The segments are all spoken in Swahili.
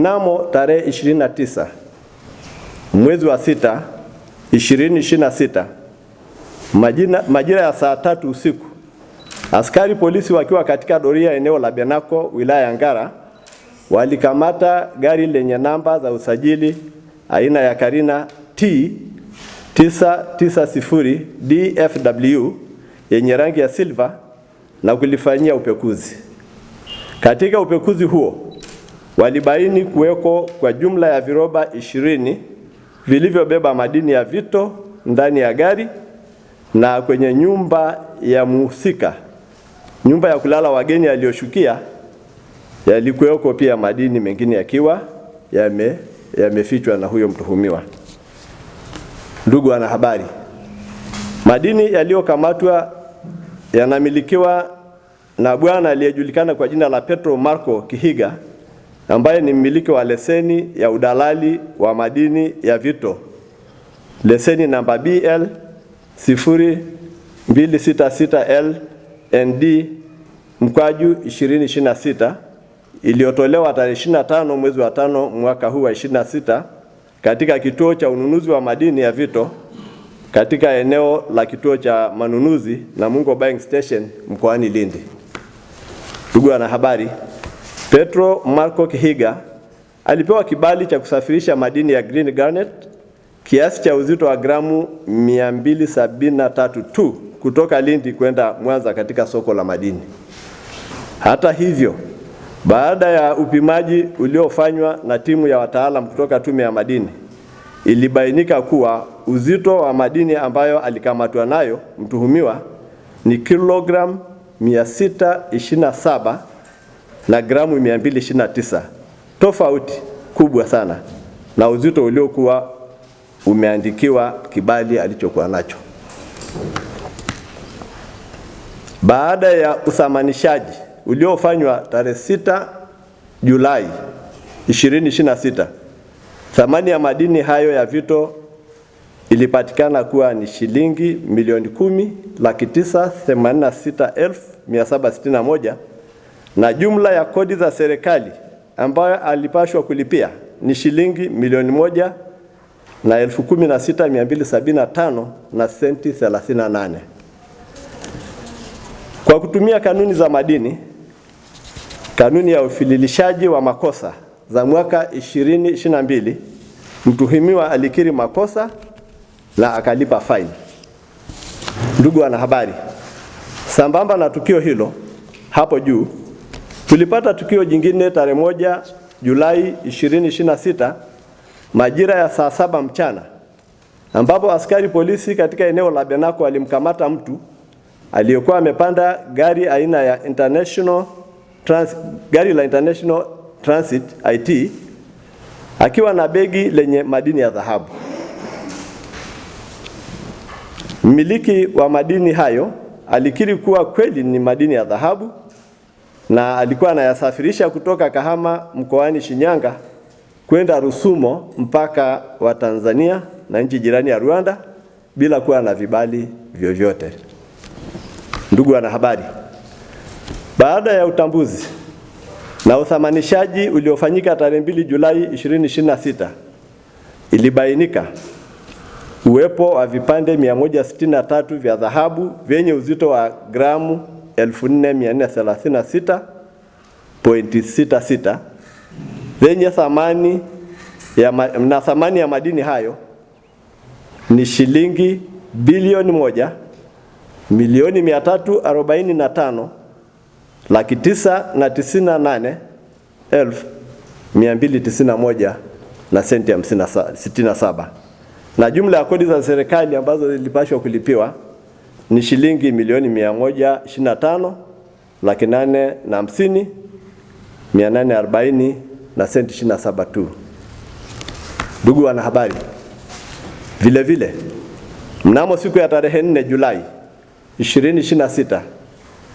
Mnamo tarehe 29 mwezi wa 6 2026 majira ya saa 3 usiku, askari polisi wakiwa katika doria eneo la Benako wilaya ya Ngara walikamata gari lenye namba za usajili aina ya Carina T 990 DFW yenye rangi ya silver na kulifanyia upekuzi. Katika upekuzi huo walibaini kuweko kwa jumla ya viroba 20 vilivyobeba madini ya vito ndani ya gari, na kwenye nyumba ya mhusika, nyumba ya kulala wageni aliyoshukia, yalikuweko pia madini mengine yakiwa yamefichwa na huyo mtuhumiwa. Ndugu wanahabari, madini yaliyokamatwa yanamilikiwa na bwana aliyejulikana kwa jina la Petro Marco Kihiga, ambaye ni mmiliki wa leseni ya udalali wa madini ya vito, leseni namba BL 0266 LND mkwaju 2026 iliyotolewa tarehe 25 mwezi wa 5 mwaka huu wa 26 katika kituo cha ununuzi wa madini ya vito katika eneo la kituo cha manunuzi Namungo Buying Station mkoani Lindi. Ndugu wanahabari, Petro Marco Kihiga alipewa kibali cha kusafirisha madini ya green garnet kiasi cha uzito wa gramu 273 tu kutoka Lindi kwenda Mwanza katika soko la madini. Hata hivyo, baada ya upimaji uliofanywa na timu ya wataalamu kutoka Tume ya Madini, ilibainika kuwa uzito wa madini ambayo alikamatwa nayo mtuhumiwa ni kilogramu 627 na gramu 229, tofauti kubwa sana na uzito uliokuwa umeandikiwa kibali alichokuwa nacho. Baada ya uthamanishaji uliofanywa tarehe 6 Julai 2026, thamani ya madini hayo ya vito ilipatikana kuwa ni shilingi milioni 10,986,761, na jumla ya kodi za serikali ambayo alipashwa kulipia ni shilingi milioni 1,16,275 na senti 38. Kwa kutumia kanuni za madini, kanuni ya ufililishaji wa makosa za mwaka 2022, mtuhumiwa alikiri makosa na akalipa faini. Ndugu wanahabari, sambamba na tukio hilo hapo juu, tulipata tukio jingine tarehe 1 Julai 2026 majira ya saa 7 mchana, ambapo askari polisi katika eneo la Benako alimkamata mtu aliyekuwa amepanda gari aina ya gari la International Transit IT akiwa na begi lenye madini ya dhahabu. Mmiliki wa madini hayo alikiri kuwa kweli ni madini ya dhahabu na alikuwa anayasafirisha kutoka Kahama mkoani Shinyanga kwenda Rusumo mpaka wa Tanzania na nchi jirani ya Rwanda bila kuwa na vibali vyovyote. Ndugu wanahabari, baada ya utambuzi na uthamanishaji uliofanyika tarehe 2 Julai 2026, ilibainika uwepo wa vipande 163 vya dhahabu vyenye uzito wa gramu 4436.66 vyenye thamani ya madini hayo ni shilingi bilioni 1,345,998,291 na senti 67, na jumla ya kodi za serikali ambazo zilipashwa kulipiwa ni shilingi milioni 125,850,840 na senti 27 tu. Ndugu wanahabari, vile vile mnamo siku ya tarehe 4 Julai 2026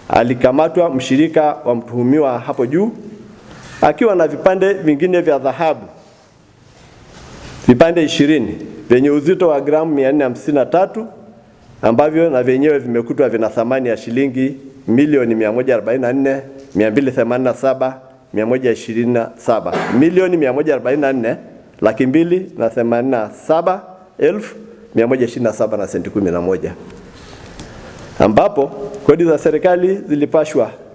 alikamatwa mshirika wa mtuhumiwa hapo juu akiwa na vipande vingine vya dhahabu, vipande 20 vyenye uzito wa gramu 453 ambavyo na vyenyewe vimekutwa vina thamani ya shilingi milioni 144,287 144,127 milioni 144,287,127 na senti 11, ambapo kodi za serikali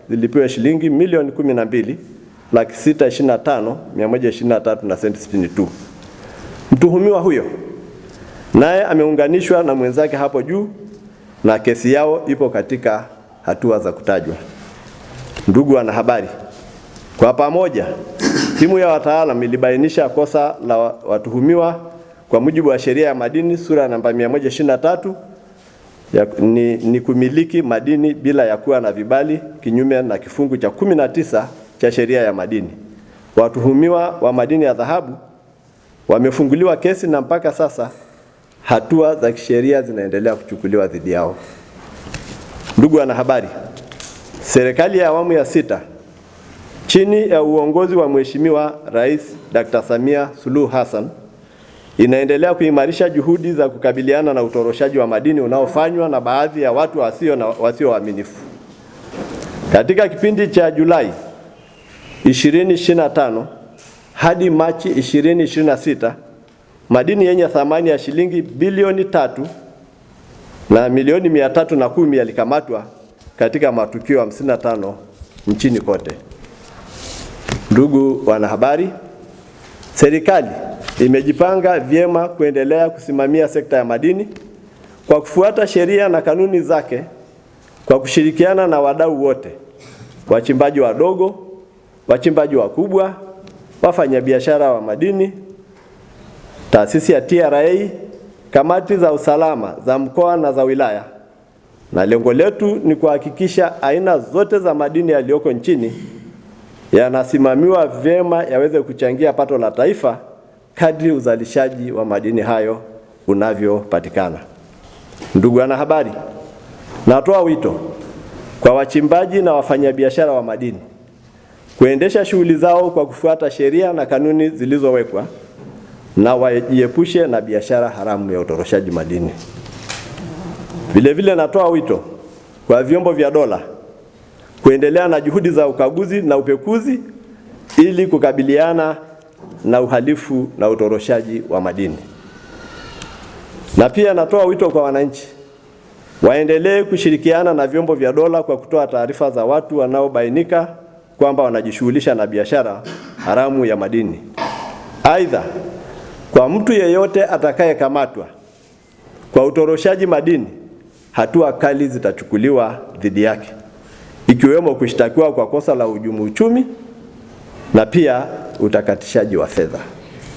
zilipewa shilingi milioni 12,625,123 na senti 62. Mtuhumiwa huyo naye ameunganishwa na mwenzake hapo juu na kesi yao ipo katika hatua za kutajwa. Ndugu wanahabari, kwa pamoja timu ya wataalamu ilibainisha kosa la watuhumiwa kwa mujibu wa sheria ya madini sura namba 123 ni kumiliki madini bila ya kuwa na vibali kinyume na kifungu cha 19 cha sheria ya madini. Watuhumiwa wa madini ya dhahabu wamefunguliwa kesi na mpaka sasa hatua za kisheria zinaendelea kuchukuliwa dhidi yao. Ndugu wanahabari, serikali ya awamu ya 6 chini ya uongozi wa Mheshimiwa Rais Dr. Samia Suluhu Hassan inaendelea kuimarisha juhudi za kukabiliana na utoroshaji wa madini unaofanywa na baadhi ya watu wasio waaminifu. Katika kipindi cha Julai 2025 hadi Machi 2026, madini yenye thamani ya shilingi bilioni 3 na milioni 310 yalikamatwa katika matukio 55 nchini kote. Ndugu wanahabari, serikali imejipanga vyema kuendelea kusimamia sekta ya madini kwa kufuata sheria na kanuni zake, kwa kushirikiana na wadau wote, wachimbaji wadogo, wachimbaji wakubwa, wafanyabiashara wa madini, taasisi ya TRA, kamati za usalama za mkoa na za wilaya, na lengo letu ni kuhakikisha aina zote za madini yaliyoko nchini yanasimamiwa vyema yaweze kuchangia pato la taifa kadri uzalishaji wa madini hayo unavyopatikana. Ndugu wanahabari, natoa wito kwa wachimbaji na wafanyabiashara wa madini kuendesha shughuli zao kwa kufuata sheria na kanuni zilizowekwa na wajiepushe na biashara haramu ya utoroshaji madini. Vile natoa wito kwa vyombo vya dola kuendelea na juhudi za ukaguzi na upekuzi ili kukabiliana na uhalifu na utoroshaji wa madini. Na pia natoa wito kwa wananchi waendelee kushirikiana na vyombo vya dola kwa kutoa taarifa za watu wanaobainika kwamba wanajishughulisha na biashara haramu ya madini. Aidha, kwa mtu yeyote atakayekamatwa kwa utoroshaji madini, hatua kali zitachukuliwa dhidi yake, ikiwemo kushtakiwa kwa kosa la uhujumu uchumi na pia utakatishaji wa fedha.